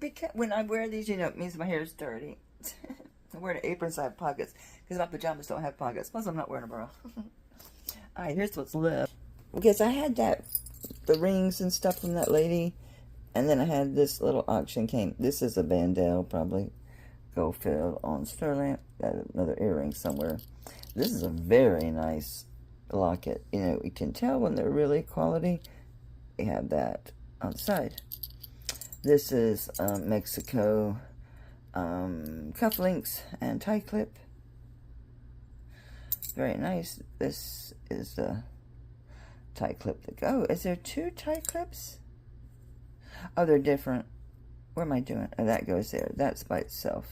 because when I wear these, you know, it means my hair is dirty. I'm wearing an apron so I have pockets, because my pajamas don't have pockets. Plus, I'm not wearing a bra. Alright, here's what's left. Because I had the rings and stuff from that lady, and then I had this little auction came. This is a Bandel, probably gold filled on sterling. Got another earring somewhere. This is a very nice locket. You know, you can tell when they're really quality. They have that on the side. This is Mexico cufflinks and tie clip. Very nice. This is the tie clip to go. Is there two tie clips? Oh, they're different. What am I doing? Oh, that goes there. That's by itself.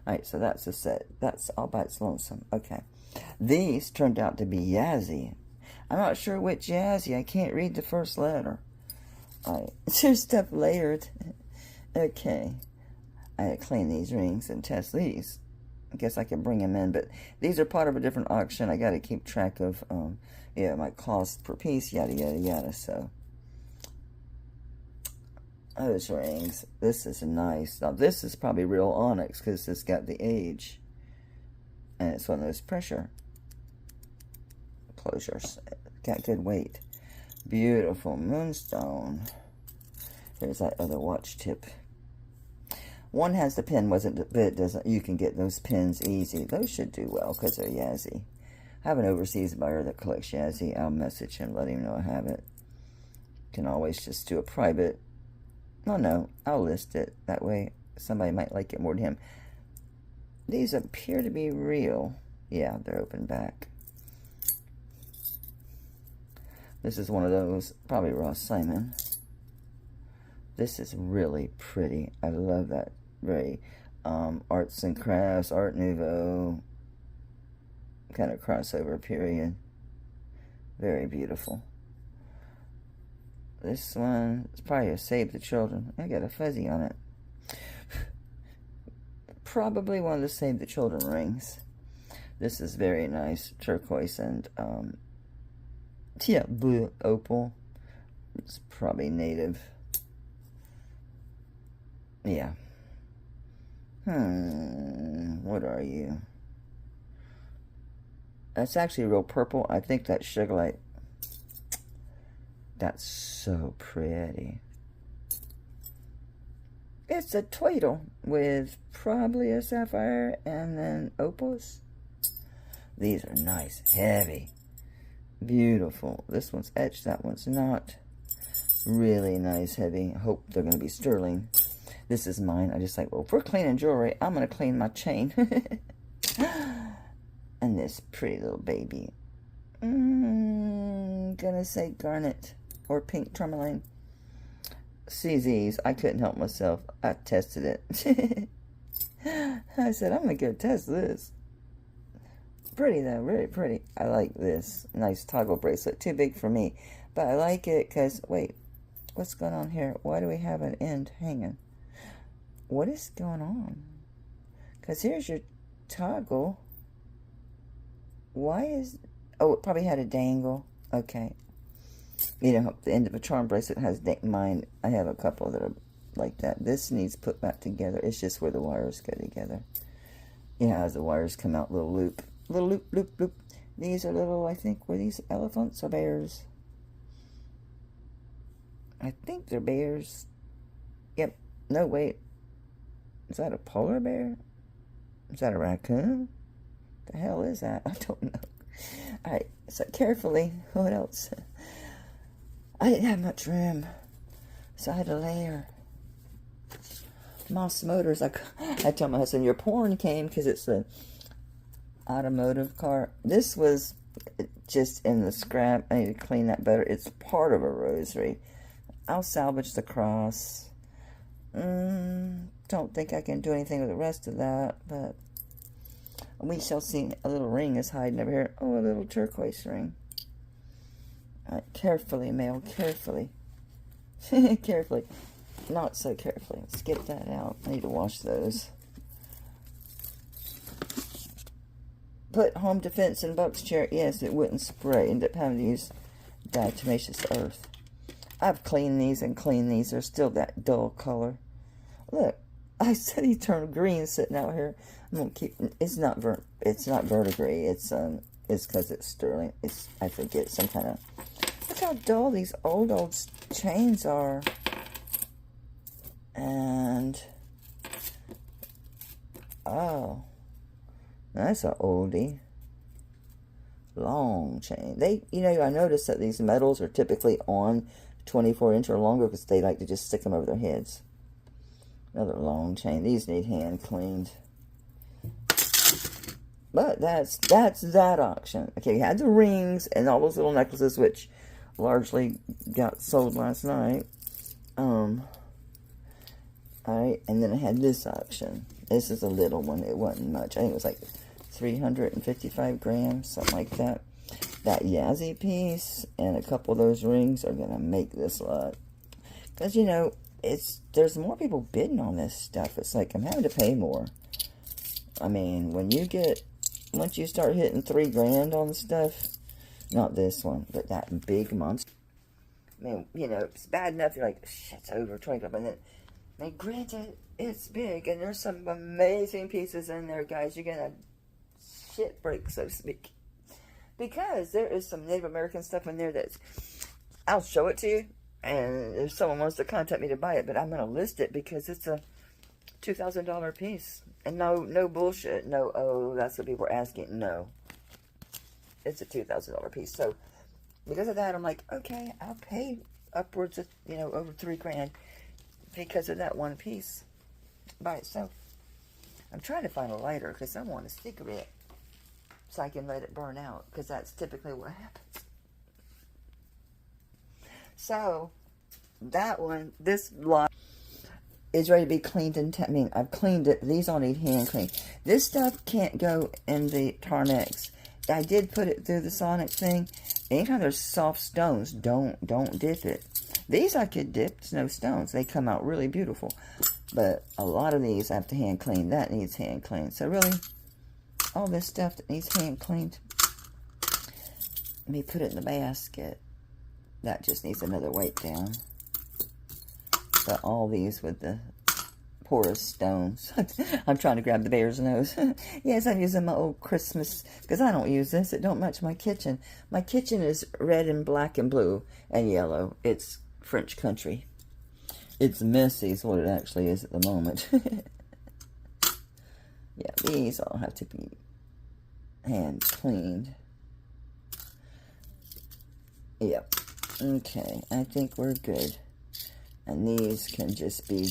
Alright, so that's a set. That's all by its lonesome. Okay. These turned out to be Yazzie. I'm not sure which Yazzie. I can't read the first letter. Alright. There's stuff layered. Okay. I had to clean these rings and test these. I guess I can bring them in, but these are part of a different auction. I got to keep track of, yeah, my cost per piece, yada, yada, yada, so. Those rings. This is nice. Now, this is probably real onyx because it's got the age. And it's one of those pressure closures. Got good weight. Beautiful moonstone. There's that other watch tip. One has the pin, but it doesn't. You can get those pins easy. Those should do well because they're Yazzie. I have an overseas buyer that collects Yazzie. I'll message him, let him know I have it. Can always just do a private. No, I'll list it. That way somebody might like it more than him. These appear to be real. Yeah, they're open back. This is one of those, probably Ross Simon. This is really pretty. I love that. Very arts and crafts, Art Nouveau, kind of crossover period. Very beautiful. This one is probably a Save the Children. I got a fuzzy on it. Probably one of the Save the Children rings. This is very nice. Turquoise and, yeah, blue opal. It's probably native. Yeah. What are you? That's actually real purple. I think that's Sugarlight. That's so pretty. It's a twiddle with probably a sapphire and then opals. These are nice, heavy, beautiful. This one's etched, that one's not. Really nice, heavy. Hope they're going to be sterling. This is mine. I just like, well, if we're cleaning jewelry, I'm going to clean my chain. And this pretty little baby. Gonna say garnet or pink tourmaline. See these. I couldn't help myself. I tested it. I said, I'm going to go test this. Pretty though, really pretty. I like this. Nice toggle bracelet. Too big for me. But I like it because, wait, what's going on here? Why do we have an end hanging? What is going on? Because here's your toggle. Why is... Oh, it probably had a dangle. Okay. You know, the end of a charm bracelet has mine. I have a couple that are like that. This needs put back together. It's just where the wires go together. You know, as the wires come out, little loop. Little loop, loop, loop. These are little, I think, were these elephants or bears? I think they're bears. Yep. No, wait. Is that a polar bear? Is that a raccoon? The hell is that? I don't know. Alright, so carefully. What else? I didn't have much room, so I had to layer. Moss Motors. I tell my husband, your porn came because it's an automotive car. This was just in the scrap. I need to clean that better. It's part of a rosary. I'll salvage the cross. Don't think I can do anything with the rest of that, but we shall see. A little ring is hiding over here. Oh, a little turquoise ring. All right, carefully, Mel, carefully. Carefully. Not so carefully. Let's get that out. I need to wash those. Put home defense in Buck's chair. Yes, it wouldn't spray. End up having to use diatomaceous earth. I've cleaned these and cleaned these. They're still that dull color. Look, I said he turned green sitting out here. I'm gonna keep. It's not verdigris. It's because it's sterling. I forget some kind of. Look how dull these old chains are. And oh, that's a oldie. Long chain. I noticed that these metals are typically on 24-inch or longer because they like to just stick them over their heads. Another long chain. These need hand cleaned. But that's that auction. Okay, we had the rings and all those little necklaces, which largely got sold last night. Alright, and then I had this auction. This is a little one. It wasn't much. I think it was like 355 grams, something like that. That Yazzie piece and a couple of those rings are going to make this lot. Because, there's more people bidding on this stuff. It's like I'm having to pay more. I mean, once you start hitting $3 grand on stuff, not this one, but that big monster. I mean, it's bad enough. You're like, shit, it's over 20 grand. And then, granted, it's big, and there's some amazing pieces in there, guys. You're going to shit break, so to speak. Because there is some Native American stuff in there that's, I'll show it to you, and if someone wants to contact me to buy it, but I'm going to list it because it's a $2,000 piece. And no bullshit. No, oh, that's what people are asking. No. It's a $2,000 piece. So, because of that, I'm like, okay, I'll pay upwards of, over $3 grand because of that one piece by itself. I'm trying to find a lighter because I want a cigarette so I can let it burn out because that's typically what happens. So, that one, this lot is ready to be cleaned and I've cleaned it. These all need hand clean. This stuff can't go in the Tarnex. I did put it through the Sonic thing. Anytime there's soft stones, don't dip it. These I could dip. There's no stones. They come out really beautiful. But a lot of these I have to hand clean. That needs hand clean. So really, all this stuff that needs hand cleaned, let me put it in the basket. That just needs another wipe down. But all these with the porous stones. I'm trying to grab the bear's nose. Yes, I'm using my old Christmas, because I don't use this. It don't match my kitchen. My kitchen is red and black and blue and yellow. It's French country. It's messy is what it actually is at the moment. Yeah, these all have to be hand cleaned. Yep. Okay, I think we're good. And these can just be,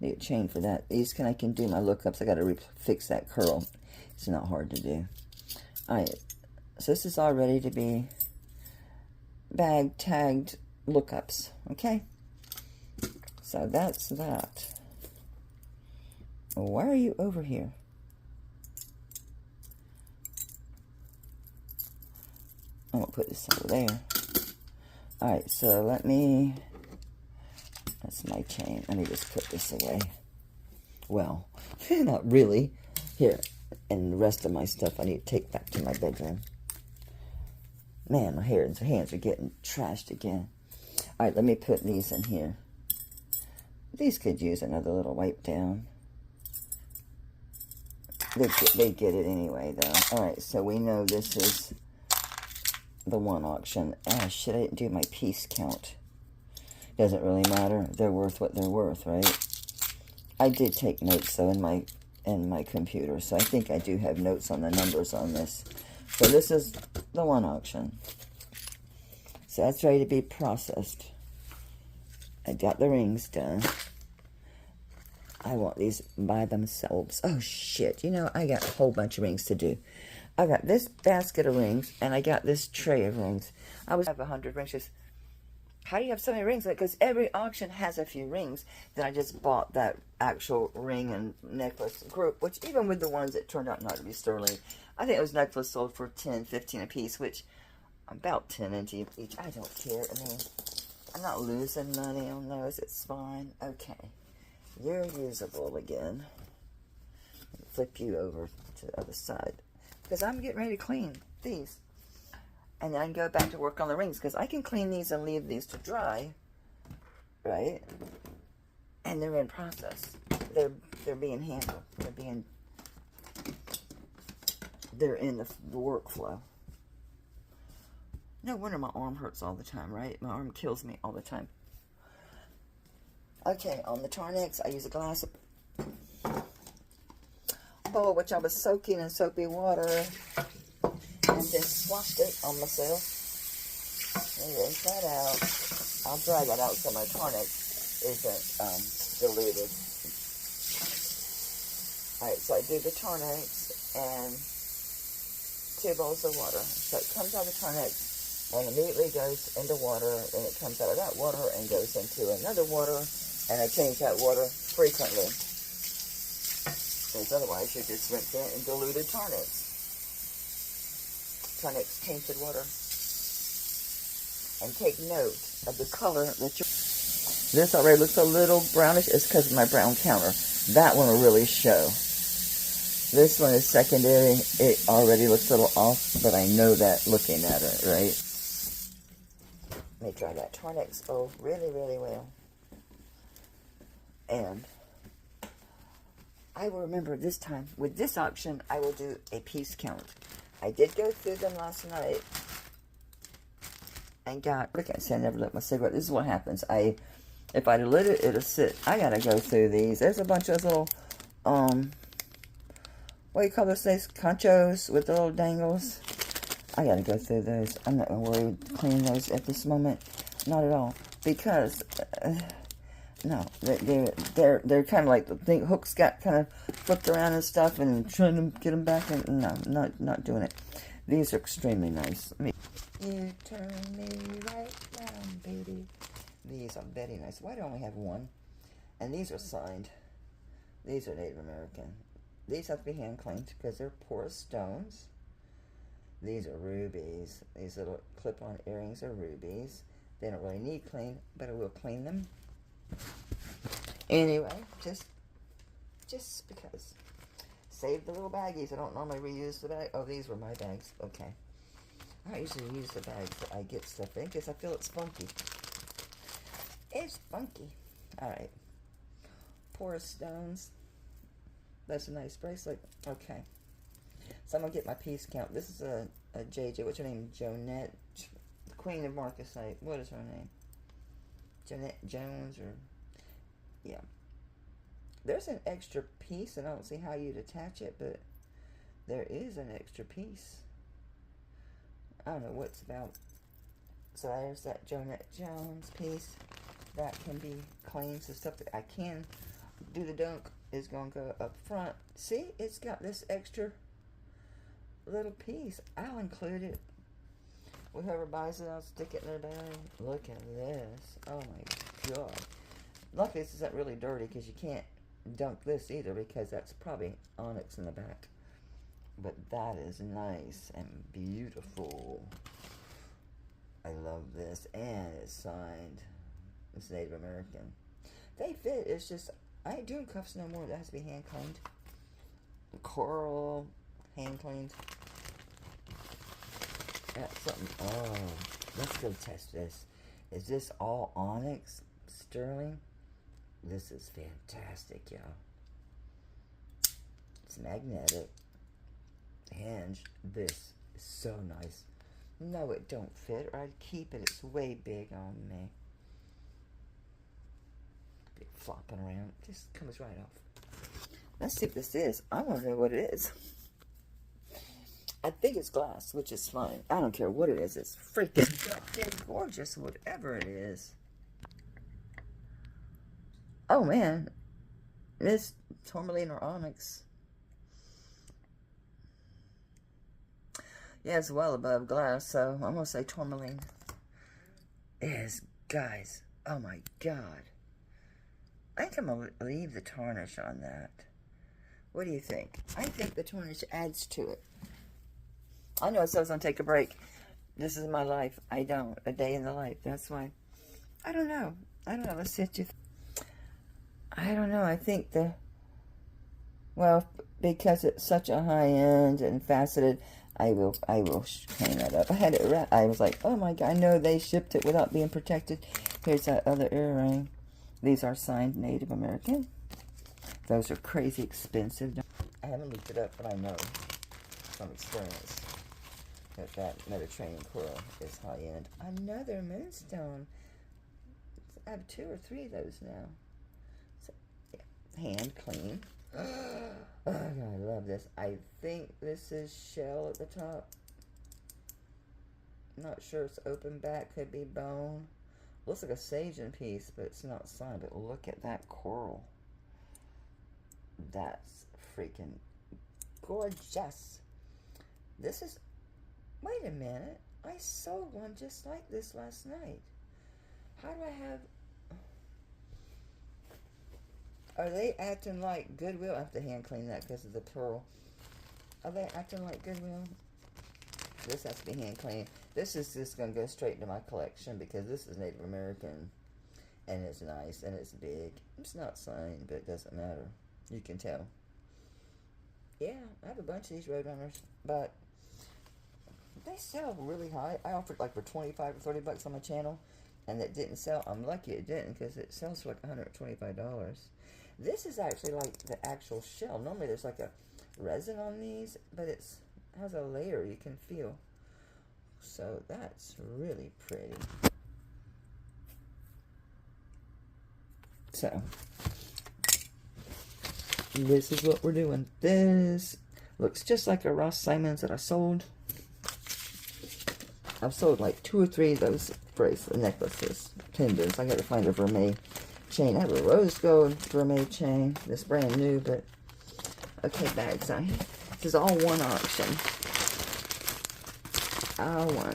need a chain for that. I can do my lookups. I got to fix that curl. It's not hard to do. Alright, so this is all ready to be bag tagged lookups. Okay? So that's that. Why are you over here? I'm going to put this over there. Alright, so that's my chain. Let me just put this away. Well, not really. Here, and the rest of my stuff I need to take back to my bedroom. Man, my hands are getting trashed again. Alright, let me put these in here. These could use another little wipe down. They get it anyway, though. Alright, so we know this is the one auction. Ah, shit, I didn't do my piece count. Doesn't really matter. They're worth what they're worth, right? I did take notes, though, in my computer, so I think I do have notes on the numbers on this. So this is the one auction. So that's ready to be processed. I got the rings done. I want these by themselves. Oh, shit. I got a whole bunch of rings to do. I got this basket of rings, and I got this tray of rings. I have 100 rings. Just, how do you have so many rings? Because every auction has a few rings. Then I just bought that actual ring and necklace group, which even with the ones that turned out not to be sterling, I think those necklaces sold for $10, $15 a piece, which about 10 into each. I don't care. I mean, I'm not losing money on those. It's fine. Okay. You're usable again. Flip you over to the other side. Because I'm getting ready to clean these. And then I can go back to work on the rings. Because I can clean these and leave these to dry. Right? And and they're in process. They're being handled. They're in the workflow. No wonder my arm hurts all the time, right? My arm kills me all the time. Okay, on the Tarnex, I use a glass bowl, which I was soaking in soapy water, and then swashed it on myself. And rinse that out. I'll dry that out so my Tarnex isn't diluted. Alright, so I do the Tarnex and 2 bowls of water. So it comes out of the Tarnex and immediately goes into water, and it comes out of that water and goes into another water, and I change that water frequently. Because otherwise you just rinse it in diluted Tarnex. Tarnex tainted water. And take note of the color that you're... This already looks a little brownish. It's because of my brown counter. That one will really show. This one is secondary. It already looks a little off, but I know that looking at it, right? Let me dry that Tarnex really, really well. And I will remember this time, with this option, I will do a piece count. I did go through them last night and got... I can't say I never lit my cigarette. This is what happens. If I lit it, it'll sit. I gotta go through these. There's a bunch of those little, what do you call those things? Conchos with the little dangles. I gotta go through those. I'm not gonna worry cleaning those at this moment. Not at all. Because, no, they're kind of like the thing, hooks got kind of flipped around and stuff, and trying to get them back. And no, not doing it. These are extremely nice. You turn me right round, baby. These are very nice. Why do I only have one? And these are signed. These are Native American. These have to be hand cleaned because they're porous stones. These are rubies. These little clip-on earrings are rubies. They don't really need clean, but I will clean them. Anyway, just because. Save the little baggies. I don't normally reuse the bag. Oh, these were my bags. Okay. I usually use the bags that I get stuff in because I feel it's funky. It's funky. Alright. Porous stones. That's a nice bracelet. Okay. So I'm going to get my piece count. This is a JJ. What's her name? Jonette. The Queen of Marcasite. What is her name? Jonette Jones or... Yeah. There's an extra piece, and I don't see how you'd attach it, but there is an extra piece. I don't know what it's about. So there's that Jonette Jones piece. That can be cleaned. So stuff that I can do the dunk is going to go up front. See, it's got this extra little piece. I'll include it. Whoever buys it, I'll stick it in their bag. Look at this. Oh my God. Luckily, this isn't really dirty because you can't dunk this either because that's probably onyx in the back. But that is nice and beautiful. I love this. And it's signed. It's Native American. They fit. It's just, I ain't doing cuffs no more. That has to be hand cleaned. Coral, hand cleaned. That's something. Oh, let's go test this. Is this all onyx? Sterling? This is fantastic, y'all. It's magnetic. Hinge. This is so nice. No, it don't fit, or I'd keep it. It's way big on me. Big flopping around. Just comes right off. Let's see what this is. I want to know what it is. I think it's glass, which is fine. I don't care what it is. It's freaking gorgeous, whatever it is. Oh, man. It's tourmaline or onyx. Yeah, it's well above glass, so I'm going to say tourmaline. It is, guys. Oh, my God. I think I'm going to leave the tarnish on that. What do you think? I think the tarnish adds to it. I know it says I'll take a break. This is my life. I don't. A day in the life. That's why. I don't know. Let's see what you I don't know. I think well, because it's such a high end and faceted, I will clean that up. I had it I was like, oh my God, I know they shipped it without being protected. Here's that other earring. These are signed Native American. Those are crazy expensive. I haven't looked it up, but I know from experience that Mediterranean coral is high-end. Another moonstone. I have 2 or 3 of those now. So, yeah. Hand clean. Oh, God, I love this. I think this is shell at the top. Not sure it's open back. Could be bone. Looks like a sagin piece, but it's not signed. But look at that coral. That's freaking gorgeous. This is... Wait a minute. I sold one just like this last night. How do I have... Are they acting like Goodwill? I have to hand clean that because of the pearl. Are they acting like Goodwill? This has to be hand cleaned. This is just going to go straight into my collection because this is Native American. And it's nice and it's big. It's not signed, but it doesn't matter. You can tell. Yeah, I have a bunch of these Roadrunners, but they sell really high. I offered like for 25 or 30 bucks on my channel, and it didn't sell. I'm lucky it didn't because it sells for like $125. This is actually like the actual shell. Normally there's like a resin on these, but it has a layer you can feel. So that's really pretty. So this is what we're doing. This looks just like a Ross Simons that I sold. I've sold like 2 or 3 of those bracelet necklaces, pendants. I got to find a vermeil chain. I have a rose gold vermeil chain. This brand new, but okay, bags. This is all one auction.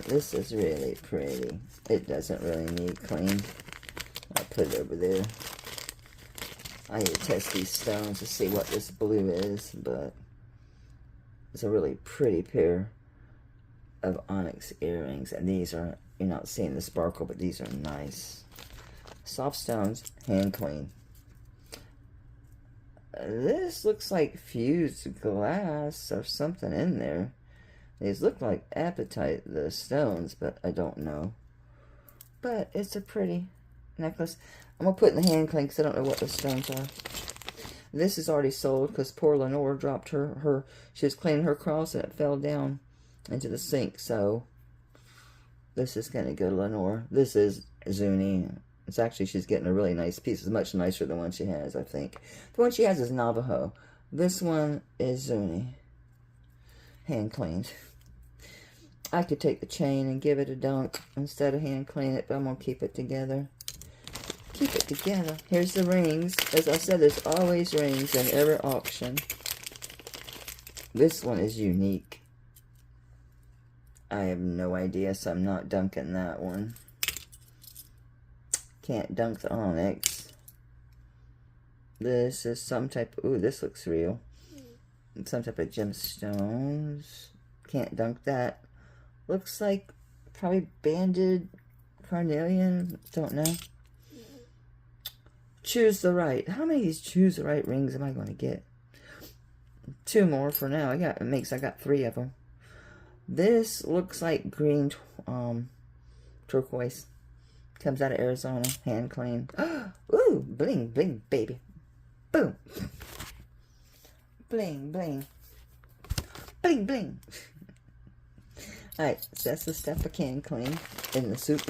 This is really pretty. It doesn't really need clean. I'll put it over there. I need to test these stones to see what this blue is, but it's a really pretty pair of onyx earrings. And these are, you're not seeing the sparkle, but these are nice. Soft stones, hand clean. This looks like fused glass or something in there. These look like apatite, the stones, but I don't know. But it's a pretty necklace. I'm going to put it in the hand clean because I don't know what the stones are. This is already sold because poor Lenore dropped she was cleaning her cross and it fell down into the sink. So this is going to go to Lenore. This is Zuni. It's actually, she's getting a really nice piece. It's much nicer than the one she has, I think. The one she has is Navajo. This one is Zuni. Hand cleaned. I could take the chain and give it a dunk instead of hand clean it, but I'm going to keep it together. Keep it together. Here's the rings. As I said, there's always rings in every auction. This one is unique. I have no idea, so I'm not dunking that one. Can't dunk the onyx. This is some type of... Ooh, this looks real. Some type of gemstones. Can't dunk that. Looks like probably banded carnelian. Don't know. Choose the right. How many of these choose the right rings am I going to get? 2 more for now. I got 3 of them. This looks like green turquoise. Comes out of Arizona. Hand clean. Ooh, bling, bling, baby. Boom. Bling, bling. Bling, bling. Alright, so that's the stuff I can clean in the soup.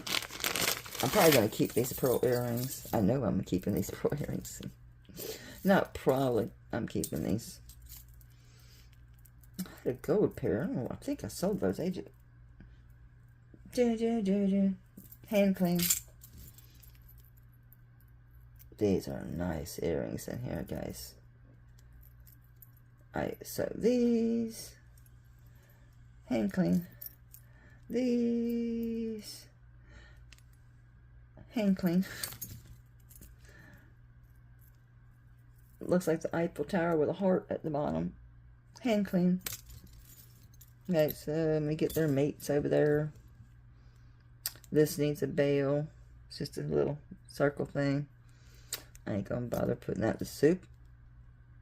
I'm probably going to keep these pearl earrings. I know I'm keeping these pearl earrings. Not probably. I'm keeping these. I had a gold pair. I think I sold those ages. Hand clean. These are nice earrings in here, guys. Alright, so these. Hand clean. These. Hand clean. Looks like the Eiffel Tower with a heart at the bottom. Hand clean. Okay, so let me get their mates over there. This needs a bail. It's just a little circle thing. I ain't gonna bother putting that in the soup.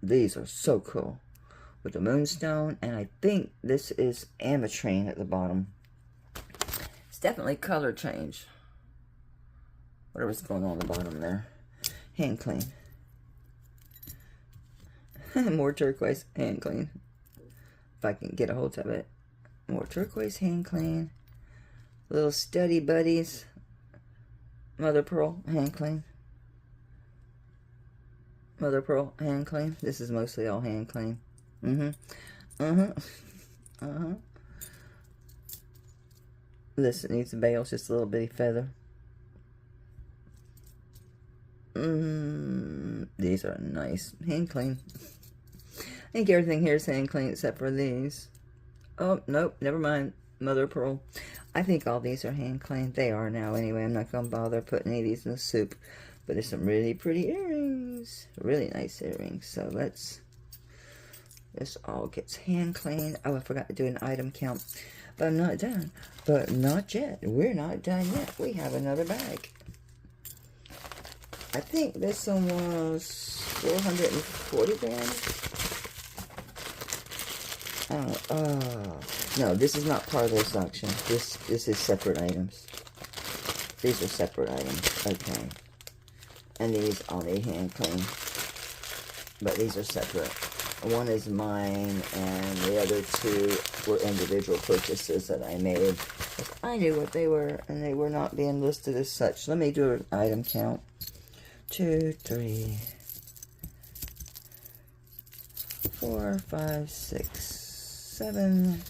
These are so cool. With the moonstone, and I think this is ametrine at the bottom. It's definitely color change. Whatever's going on at the bottom there. hand clean. More turquoise, hand clean. If I can get a hold of it. More turquoise, hand clean. Little study buddies. Mother pearl, hand clean. Mother pearl, hand clean. This is mostly all hand clean. This needs a bail, just a little bitty feather. These are nice. Hand clean. I think everything here is hand clean except for these. Oh, nope, never mind. Mother of pearl. I think all these are hand clean. They are now anyway. I'm not going to bother putting any of these in the soup. But there's some really pretty earrings. Really nice earrings. So let's... This all gets hand cleaned. Oh, I forgot to do an item count. But I'm not done. But not yet. We're not done yet. We have another bag. I think this one was 440 grams. No, this is not part of this auction. This is separate items. These are separate items. Okay. And these all need hand clean. But these are separate. One is mine, and the other two were individual purchases that I made. I knew what they were, and they were not being listed as such. Let me do an item count. 2, 3, 4, 5, 6, 7,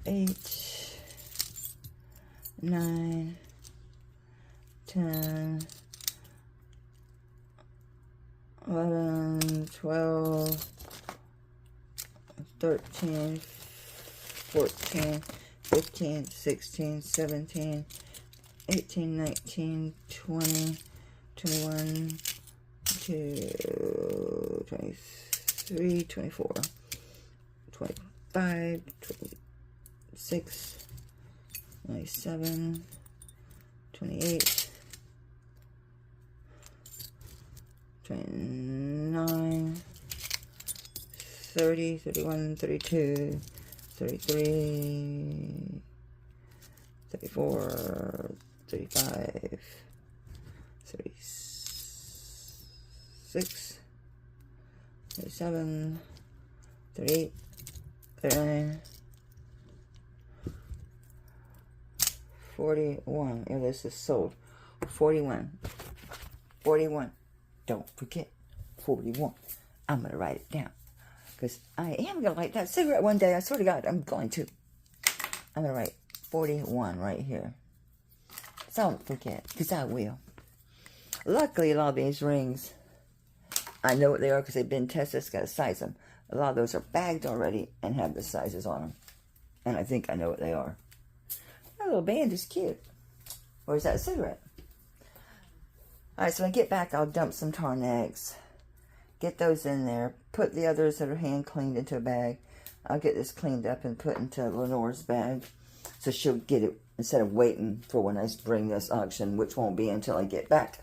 8, 9, 10, 11, 12, 13, 14, 15, 16, 17, 18, 19, 20, 21, 22, 23, 24, 25, 26, 27, 28, 29, 30, 31, 32, 33, 34, 35, 36, 37, 38, 39, 41. Yeah, this is sold. 41. 41. Don't forget. 41. I'm going to write it down. Because I am going to light that cigarette one day. I swear to God, I'm going to. I'm going to write 41 right here. So don't forget. Because I will. Luckily, a lot of these rings, I know what they are because they've been tested. It's got to size them. A lot of those are bagged already and have the sizes on them. And I think I know what they are. That little band is cute. Or is that a cigarette? Alright, so when I get back, I'll dump some Tarn-X. Get those in there. Put the others that are hand cleaned into a bag. I'll get this cleaned up and put into Lenore's bag. So she'll get it instead of waiting for when I bring this auction, which won't be until I get back.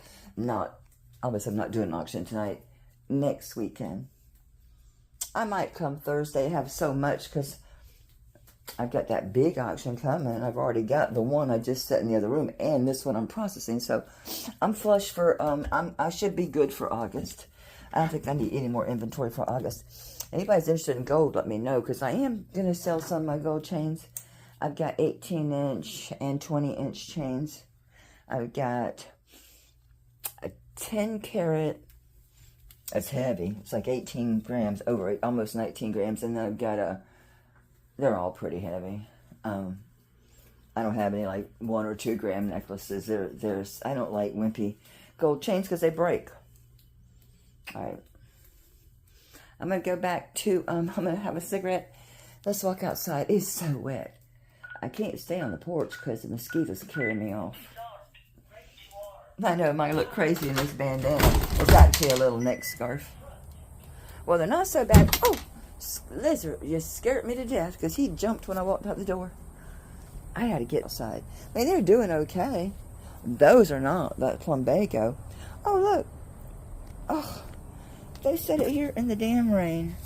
Obviously I'm not doing an auction tonight. Next weekend. I might come Thursday have so much because I've got that big auction coming. I've already got the one I just set in the other room and this one I'm processing. So I'm flush for, I should be good for August. I don't think I need any more inventory for August. Anybody's interested in gold, let me know because I am going to sell some of my gold chains. I've got 18-inch and 20-inch chains. I've got a 10-carat. It's heavy. It's like 18 grams, over almost 19 grams. And then I've got they're all pretty heavy. I don't have any like 1 or 2 gram necklaces. I don't like wimpy gold chains because they break. All right. I'm going to go back to, I'm going to have a cigarette. Let's walk outside. It's so wet. I can't stay on the porch because the mosquitoes carry me off. I know, it might look crazy in this bandana. It's actually a little neck scarf. Well, they're not so bad. Oh, Lizard just scared me to death because he jumped when I walked out the door. I had to get outside. I mean, they're doing okay. Those are not. That plumbago. Oh, look. Oh, they set it here in the damn rain.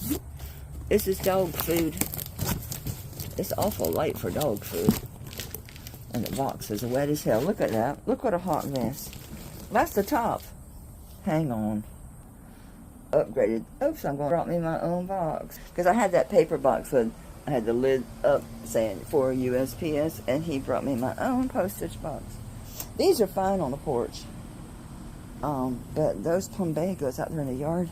This is dog food. It's awful light for dog food. And the box is wet as hell. Look at that. Look what a hot mess. That's the top. Hang on. Upgraded. Oops, I'm going to brought me my own box. Because I had that paper box with, I had the lid up saying for USPS, and he brought me my own postage box. These are fine on the porch. But those plumbagos out there in the yard,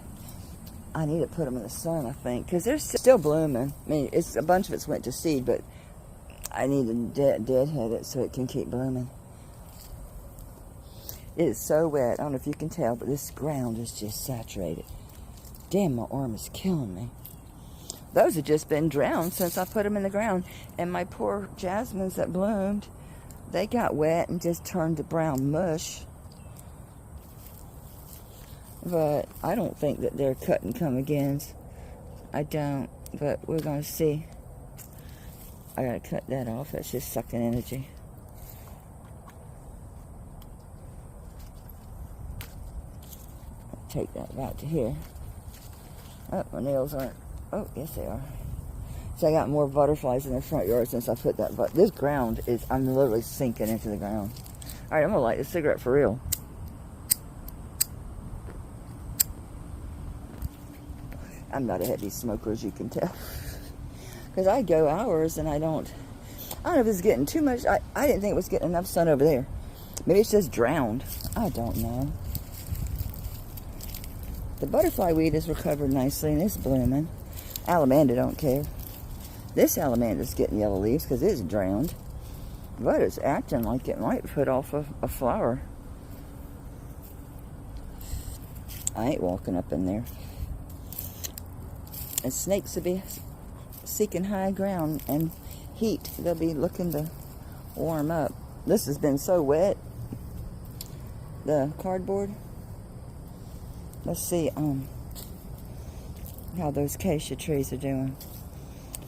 I need to put them in the sun, I think, because they're still blooming. I mean, it's a bunch of it's went to seed, but I need to deadhead it so it can keep blooming. It is so wet. I don't know if you can tell, but this ground is just saturated. Damn, my arm is killing me. Those have just been drowned since I put them in the ground. And my poor jasmines that bloomed, they got wet and just turned to brown mush. But I don't think that they're cut and come agains. I don't, but we're going to see. I got to cut that off. That's just sucking energy. Take that back to here. Oh, my nails aren't. Oh, yes they are. So I got more butterflies in the front yard since I put that. But this ground is, I'm literally sinking into the ground. All right, I'm going to light this cigarette for real. I'm not a heavy smoker, as you can tell. Because I go hours and I don't know if it's getting too much. I didn't think it was getting enough sun over there. Maybe it's just drowned. I don't know. The butterfly weed has recovered nicely and it's blooming. Allamanda don't care. This alamanda's getting yellow leaves because it's drowned. But it's acting like it might put off a flower. I ain't walking up in there. And snakes will be seeking high ground and heat. They'll be looking to warm up. This has been so wet. The cardboard. Let's see how those acacia trees are doing.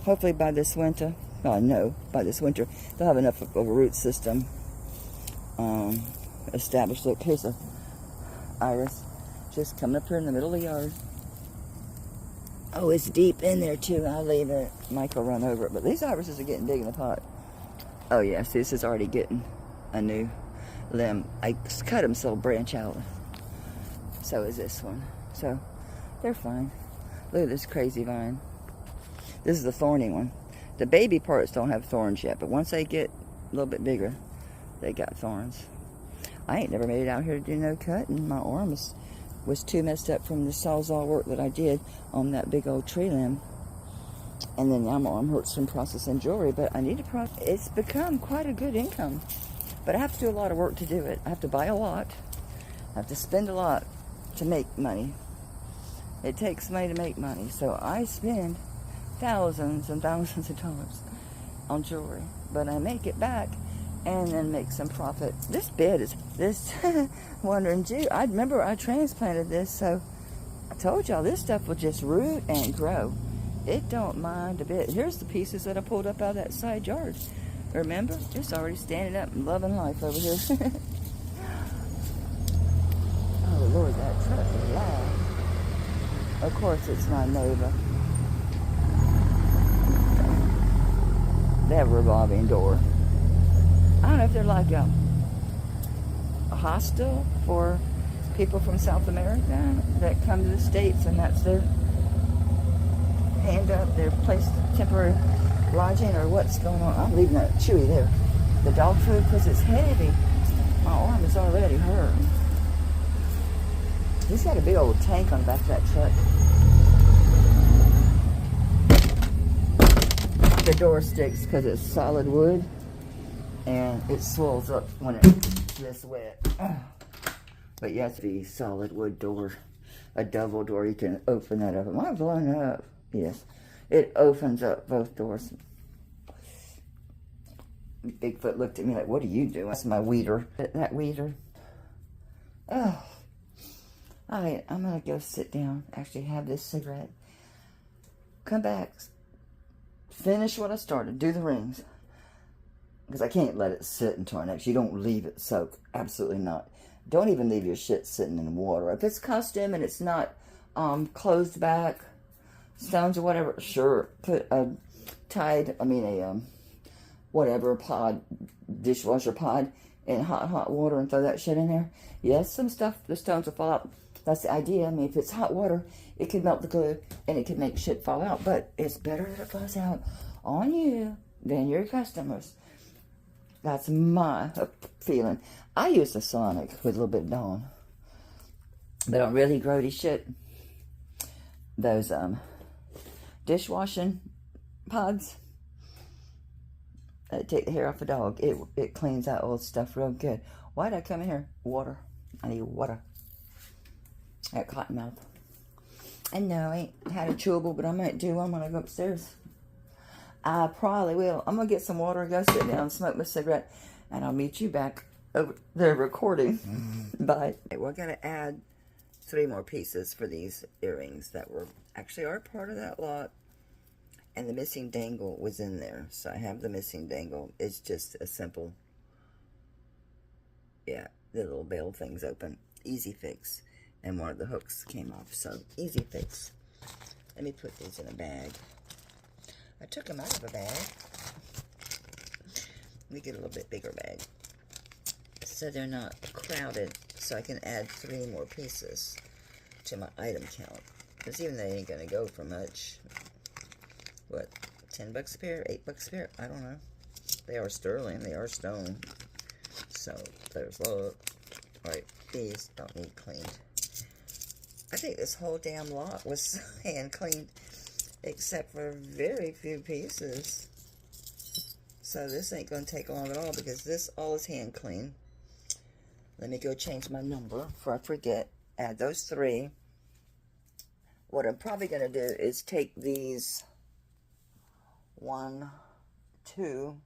Hopefully by this winter, by this winter, they'll have enough of a root system established. Look, here's a iris just coming up here in the middle of the yard. Oh, it's deep in there too. I'll leave it. Mike will run over it. But these irises are getting big in the pot. Oh yes, this is already getting a new limb. I cut them so it'll branch out. So is this one. So they're fine. Look at this crazy vine. This is the thorny one. The baby parts don't have thorns yet, but once they get a little bit bigger, they got thorns. I ain't never made it out here to do no cutting. My arm was too messed up from the sawzall work that I did on that big old tree limb. And then now my arm hurts from processing jewelry, but I need to process. It's become quite a good income. But I have to do a lot of work to do it. I have to buy a lot. I have to spend a lot to make money. It takes money to make money. So I spend thousands and thousands of dollars on jewelry. But I make it back and then make some profit. This bed is this wandering Jew. I remember I transplanted this, so I told y'all this stuff will just root and grow. It don't mind a bit. Here's the pieces that I pulled up out of that side yard. Remember? It's already standing up and loving life over here. Oh Lord, that truck is loud. Of course it's my Nova. They have a revolving door. I don't know if they're like a hostel for people from South America that come to the States, and that's their hand up, their place, temporary lodging, or what's going on. I'm leaving that chewy there. The dog food, because it's heavy. My arm is already hurt. He's got a big old tank on the back of that truck. The door sticks because it's solid wood. And it swells up when it's this wet. But you have to be solid wood door. A double door, you can open that up. Am I blown up? Yes. It opens up both doors. Bigfoot looked at me like, what are you doing? That's my weeder. That weeder. Oh. Alright, I'm going to go sit down. Actually have this cigarette. Come back. Finish what I started. Do the rings. Because I can't let it sit until next. You don't leave it soak. Absolutely not. Don't even leave your shit sitting in the water. If it's custom and it's not closed back, stones or whatever, sure. Put a whatever pod, dishwasher pod in hot water and throw that shit in there. Yes, some stuff, the stones will fall out. That's the idea. I mean, if it's hot water, it could melt the glue and it could make shit fall out. But it's better if it falls out on you than your customers. That's my feeling. I use the Sonic with a little bit of Dawn. But on really grody shit, those dishwashing pods, take the hair off a dog. It cleans out old stuff real good. Why did I come in here? Water. I need water. I got cotton mouth. And no, I ain't had a chewable, but I might do one when I go upstairs. I probably will. I'm going to get some water, go sit down and smoke my cigarette, and I'll meet you back over there recording. Bye. We're going to add 3 more pieces for these earrings that were actually are part of that lot. And the missing dangle was in there. So I have the missing dangle. It's just a simple, yeah, the little bell thing's open. Easy fix. And one of the hooks came off. So, easy fix. Let me put these in a bag. I took them out of a bag. Let me get a little bit bigger bag. So they're not crowded. So I can add 3 more pieces to my item count. Because even they ain't going to go for much. What? 10 bucks a pair? 8 bucks a pair? I don't know. They are sterling. They are stone. So, there's that. Alright, these don't need cleaned. I think this whole damn lot was hand cleaned, except for very few pieces. So this ain't going to take long at all, because this all is hand clean. Let me go change my number before I forget. Add those 3. What I'm probably going to do is take these 1, 2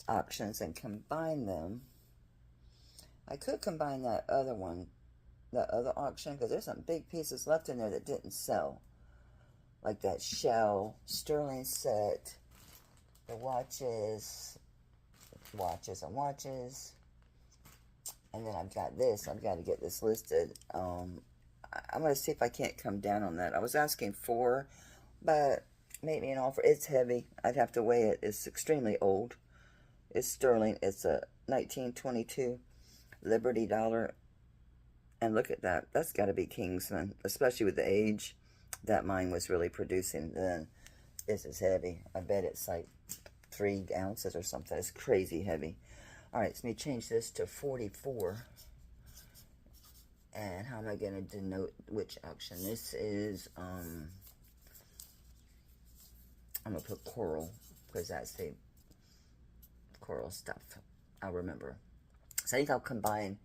auctions and combine them. I could combine that other one, that other auction, because there's some big pieces left in there that didn't sell. Like that shell, sterling set, the watches, and watches. And then I've got this. I've got to get this listed. I'm going to see if I can't come down on that. I was asking 4, but make me an offer. It's heavy. I'd have to weigh it. It's extremely old. It's sterling. It's a 1922 Liberty dollar. And look at that. That's got to be Kingsman, especially with the age that mine was really producing then. This is heavy. I bet it's like 3 ounces or something. It's crazy heavy. All right, so let me change this to 44. And how am I going to denote which auction? This is, I'm going to put coral, because that's the coral stuff. I'll remember. So I think I'll combine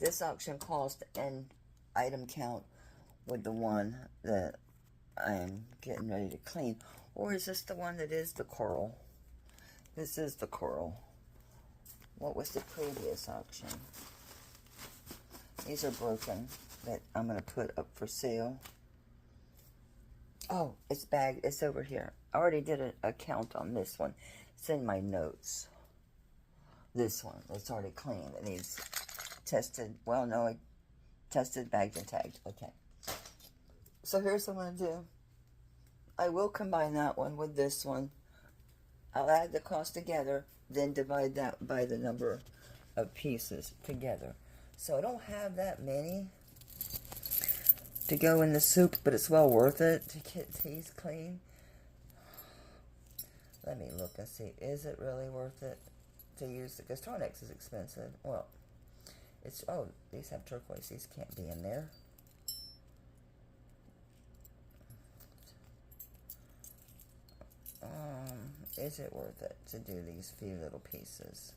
this auction cost and item count with the one that I'm getting ready to clean. Or is this the one that is the coral? This is the coral. What was the previous auction? These are broken that I'm going to put up for sale. Oh, it's bagged. It's over here. I already did a count on this one. It's in my notes. This one. It's already clean. It needs tested. Well, no, I tested, bagged, and tagged. Okay. So here's what I'm going to do. I will combine that one with this one. I'll add the cost together, then divide that by the number of pieces together. So I don't have that many to go in the soup, but it's well worth it to get these clean. Let me look and see. Is it really worth it to use it? Because Tornex is expensive. Well, it's, oh, these have turquoise. These can't be in there. Is it worth it to do these few little pieces?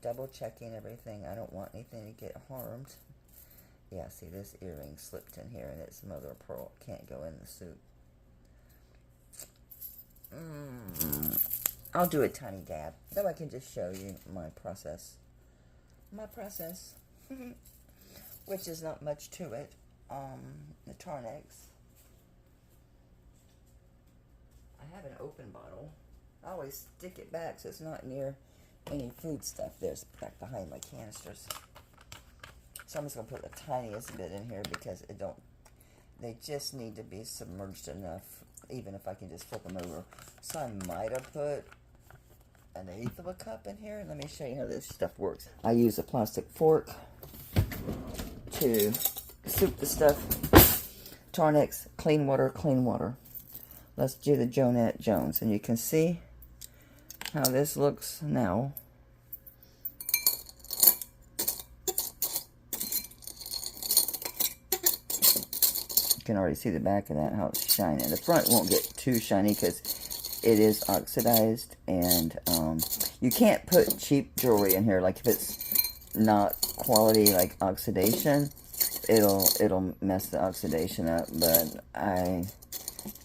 Double checking everything. I don't want anything to get harmed. Yeah, see, this earring slipped in here and it's mother of pearl. Can't go in the soup. I'll do a tiny dab. Though I can just show you my process. Which is not much to it. The Tarnex. I have an open bottle. I always stick it back so it's not near any food stuff. There's back behind my canisters. So I'm just going to put the tiniest bit in here because they just need to be submerged enough, even if I can just flip them over. So I might have put an eighth of a cup in here. Let me show you how this stuff works. I use a plastic fork to soup the stuff. Tarnex, clean water, clean water. Let's do the Jonette Jones. And you can see how this looks now. You can already see the back of that, how it's shining. The front won't get too shiny because it is oxidized. And you can't put cheap jewelry in here. Like if it's not quality, like oxidation, it'll mess the oxidation up. But I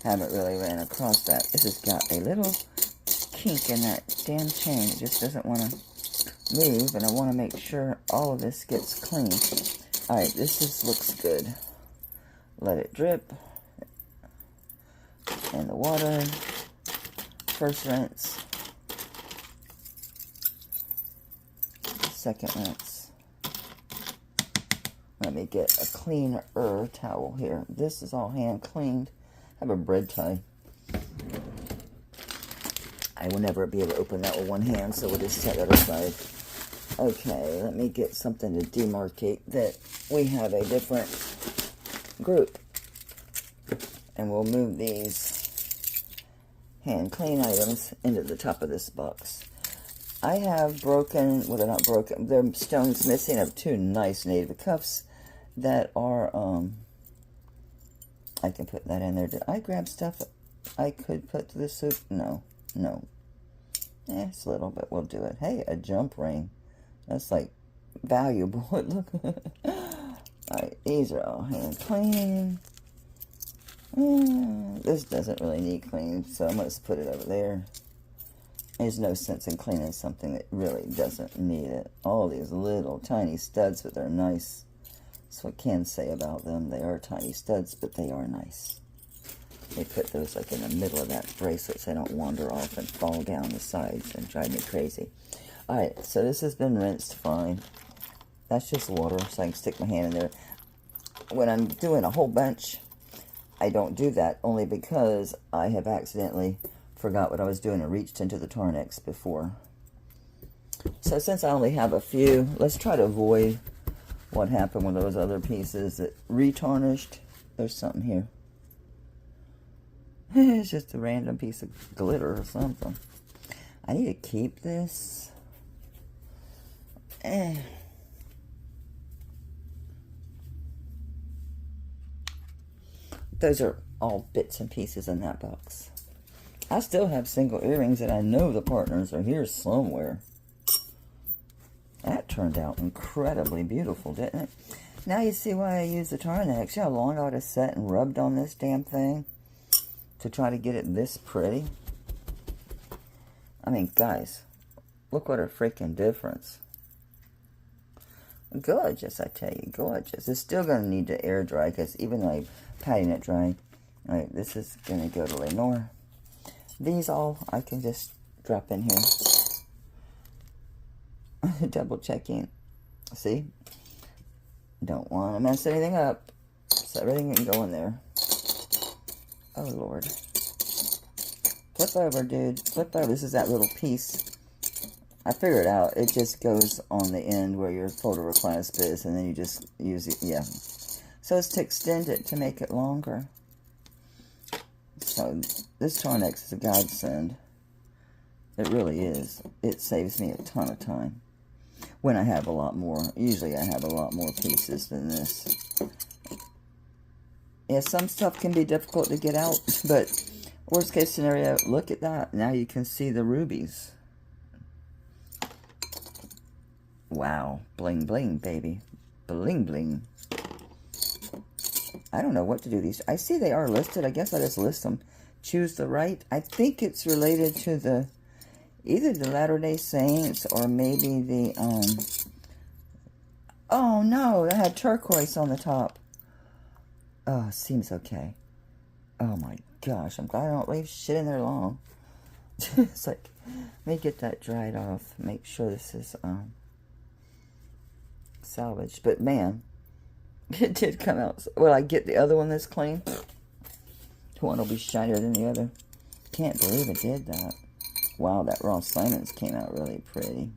haven't really ran across that. This has got a little kink in that damn chain. It just doesn't want to move. And I want to make sure all of this gets clean. Alright, this looks good. Let it drip in the water. First rinse. Second rinse. Let me get a cleaner towel here. This is all hand cleaned. I have a bread tie. I will never be able to open that with one hand, so we'll just set that aside. Okay, let me get something to demarcate that we have a different group. And we'll move these hand clean items into the top of this box. I have broken, well, they're not broken, they're stones missing. I have two nice native cuffs that are, I can put that in there. Did I grab stuff I could put to the soup? No. It's a little, but we'll do it. Hey, a jump ring. That's like valuable. Look. Alright, these are all hand clean. This doesn't really need cleaning, so I'm going to put it over there. There's no sense in cleaning something that really doesn't need it. All these little tiny studs, but they're nice. That's what I can say about them. They are tiny studs, but they are nice. They put those like in the middle of that bracelet so they don't wander off and fall down the sides and drive me crazy. Alright, so this has been rinsed fine. That's just water, so I can stick my hand in there. When I'm doing a whole bunch, I don't do that, only because I have accidentally forgot what I was doing and reached into the Tarnex before. So since I only have a few, let's try to avoid what happened with those other pieces that retarnished. There's something here. It's just a random piece of glitter or something. I need to keep this. Those are all bits and pieces in that box. I still have single earrings that I know the partners are here somewhere. That turned out incredibly beautiful, didn't it? Now you see why I use the Tarnex. You know how long I would have sat and rubbed on this damn thing to try to get it this pretty? I mean, guys, look what a freaking difference. Gorgeous, I tell you, gorgeous. It's still going to need to air dry because even though I'm patting it dry, alright, this is going to go to Lenore. These all I can just drop in here. Double checking. See? Don't want to mess anything up. So everything can go in there. Oh, Lord. Flip over, dude. Flip over. This is that little piece. I figured it out. It just goes on the end where your folder clasp is, and then you just use it. Yeah. So it's to extend it to make it longer. So this Tarnex is a godsend. It really is. It saves me a ton of time when I have a lot more. Usually I have a lot more pieces than this. Yeah, some stuff can be difficult to get out, but worst case scenario, look at that. Now you can see the rubies. Wow. Bling, bling, baby. Bling, bling. I don't know what to do these. I see they are listed. I guess I just list them. Choose the right. I think it's related to the either the Latter-day Saints or maybe the oh no, that had turquoise on the top. Oh, seems okay. Oh my gosh, I'm glad I don't leave shit in there long. It's like, let me get that dried off. Make sure this is salvaged. But man, it did come out. Will I get the other one that's clean? One will be shinier than the other. Can't believe it did that. Wow, that raw diamonds came out really pretty.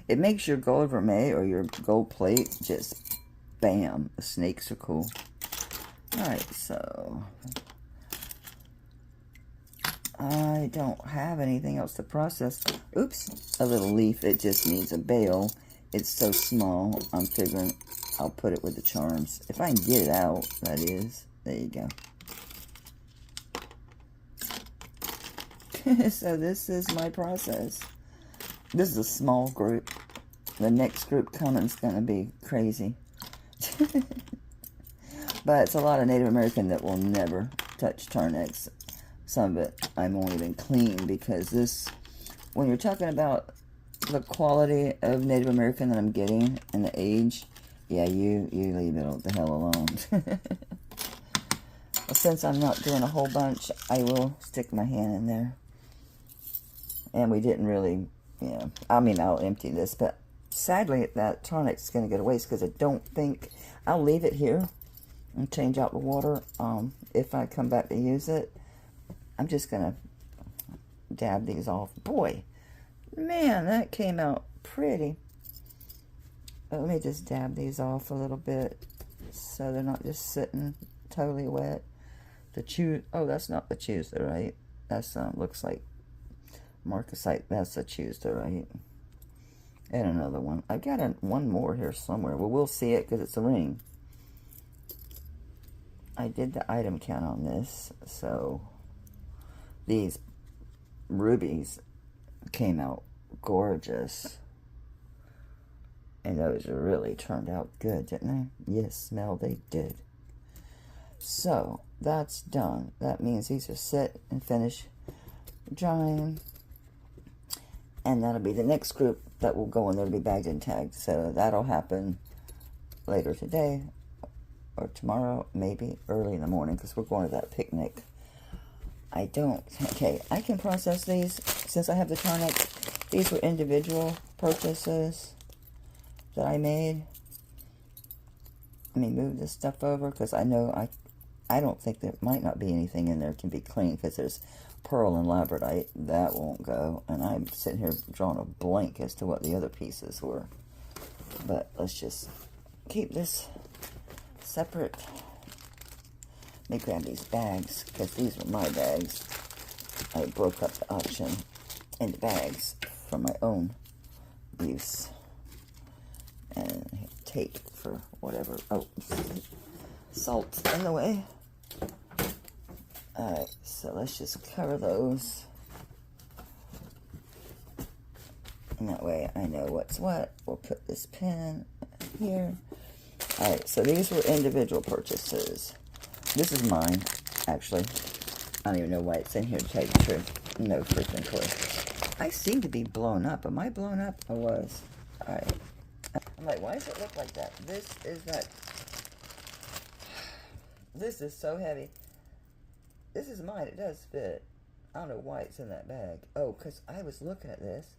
It makes your gold vermeil or your gold plate just bam. The snakes are cool. Alright, so I don't have anything else to process. Oops, a little leaf. It just needs a bale. It's so small, I'm figuring I'll put it with the charms. If I can get it out, that is. There you go. So this is my process. This is a small group. The next group coming is going to be crazy. But it's a lot of Native American that will never touch Tarnex. Some of it I won't even clean, because this, when you're talking about the quality of Native American that I'm getting and the age, yeah, you leave it the hell alone. Well, since I'm not doing a whole bunch, I will stick my hand in there. And we didn't really, yeah, I mean, I'll empty this, but sadly that Tarnex is going to go to waste, because I don't think, I'll leave it here and change out the water. If I come back to use it, I'm just going to dab these off. Boy, man, that came out pretty. Let me just dab these off a little bit so they're not just sitting totally wet. The chew, oh, that's not the chooser, right? That's looks like marcasite. That's the chooser, right? And another one. I've got one more here somewhere. Well, we'll see it because it's a ring. I did the item count on this, so these rubies came out gorgeous. And those really turned out good, didn't they? Yes, smell, they did. So, that's done. That means these are set and finished drying. And that'll be the next group that will go in there to be bagged and tagged. So, that'll happen later today or tomorrow, maybe early in the morning, because we're going to that picnic. I can process these. Since I have the Tarnex, these were individual purchases that I made. Let me move this stuff over, because I know I don't think there might not be anything in there can be clean, because there's pearl and labradite. That won't go. And I'm sitting here drawing a blank as to what the other pieces were. But let's just keep this separate. Let me grab these bags, because these were my bags. I broke up the auction into bags for my own use. And tape for whatever. Oh, salt's in the way. Alright, so let's just cover those. And that way I know what's what. We'll put this pin here. Alright, so these were individual purchases. This is mine, actually. I don't even know why it's in here, to tell you the truth. No freaking clue. I seem to be blown up. Am I blown up? I was. Alright. I'm like, why does it look like that? This is so heavy. This is mine. It does fit. I don't know why it's in that bag. Oh, because I was looking at this.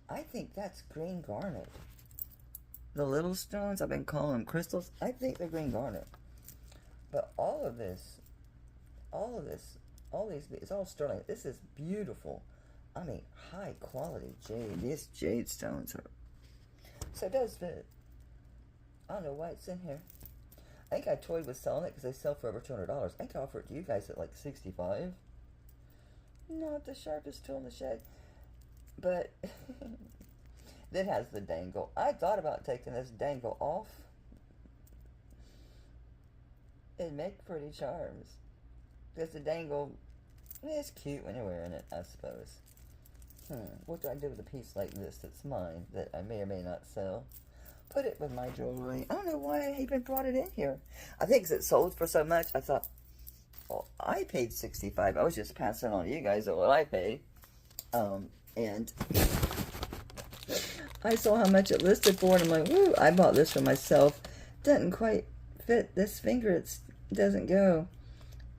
I think that's green garnet. The little stones, I've been calling them crystals. I think they're green garnet. But all these, it's all sterling. This is beautiful. I mean, high quality jade. These jade stones are... So it does fit. I don't know why it's in here. I think I toyed with selling it because they sell for over $200. I think I offered it to you guys at like $65. Not the sharpest tool in the shed. But it has the dangle. I thought about taking this dangle off. It'd make pretty charms. Because the dangle, it's cute when you're wearing it, I suppose. What do I do with a piece like this that's mine, that I may or may not sell? Put it with my jewelry. I don't know why I even brought it in here. I think 'cause it sold for so much, I thought, well, I paid $65. I was just passing on to you guys what I paid. And I saw how much it listed for, and I'm like, woo, I bought this for myself. Doesn't quite fit this finger. It doesn't go.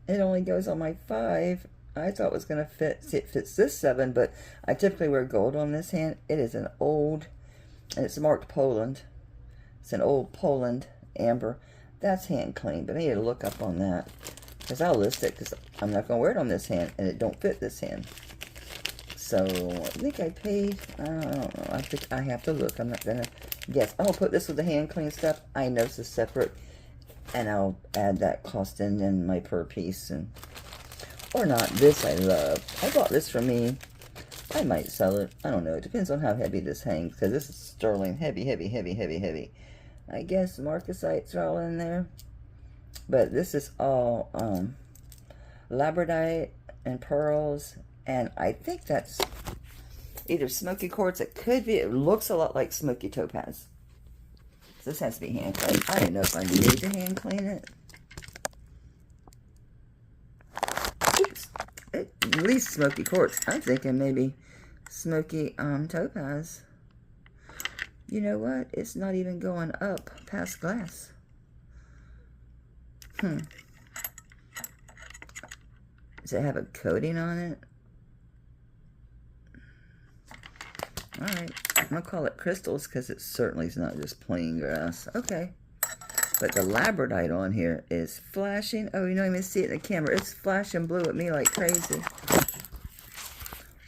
It only goes on my 5. I thought it was going to fit. See, it fits this 7, but I typically wear gold on this hand. It is an old, and it's marked Poland. It's an old Poland amber. That's hand clean, but I need to look up on that, because I'll list it, because I'm not going to wear it on this hand, and it don't fit this hand. So I think I paid, I don't know, I have to look. I'm not going to guess. I'm going to put this with the hand clean stuff. I know this is separate. And I'll add that cost in my per piece. And or not. This I love. I bought this for me. I might sell it. I don't know. It depends on how heavy this hangs. Because this is sterling. Heavy, heavy, heavy, heavy, heavy. I guess marcasites are all in there. But this is all labradorite and pearls. And I think that's either smoky quartz. It could be. It looks a lot like smoky topaz. So this has to be hand cleaned. I don't know if I need to hand clean it. Oops. At least smoky quartz. I'm thinking maybe smoky topaz. You know what? It's not even going up past glass. Does it have a coating on it? Alright, I'm going to call it crystals because it certainly is not just plain grass. Okay. But the labradorite on here is flashing. Oh, you don't even see it in the camera. It's flashing blue at me like crazy.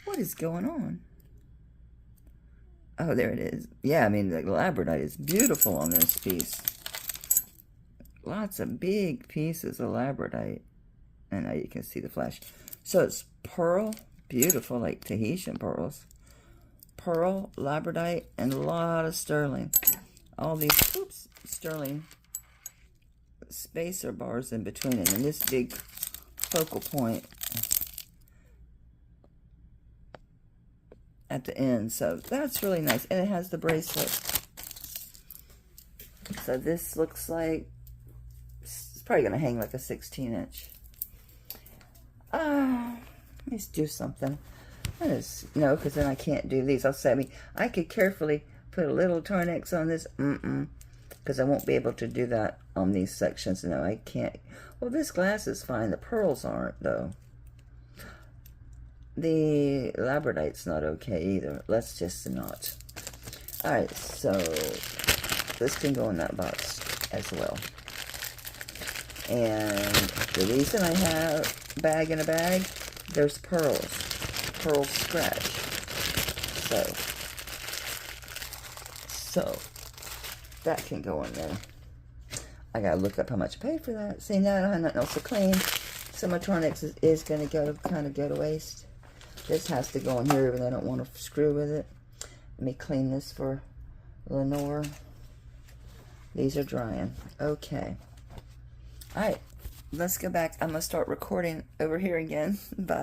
What is going on? Oh, there it is. Yeah, I mean, the labradorite is beautiful on this piece. Lots of big pieces of labradorite. And now you can see the flash. So it's pearl. Beautiful, like Tahitian pearls. Pearl, labradorite, and a lot of sterling. All these, oops, sterling spacer bars in between it. And this big focal point at the end. So that's really nice. And it has the bracelet. So this looks like, it's probably going to hang like a 16-inch. Let's do something. No, because then I can't do these. I'll say, I could carefully put a little Tornex on this. Because I won't be able to do that on these sections. No, I can't. Well, this glass is fine. The pearls aren't, though. The labradorite's not okay either. Let's just not. Alright, so this can go in that box as well. And the reason I have bag in a bag, there's pearls. Pearl scratch. So that can go in there. I gotta look up how much I paid for that. See, now I don't have nothing else to clean. So my Tornex is gonna kind of go to waste. This has to go in here even though I don't want to screw with it. Let me clean this for Lenore. These are drying. Okay. Alright. Let's go back. I'm gonna start recording over here again. Bye.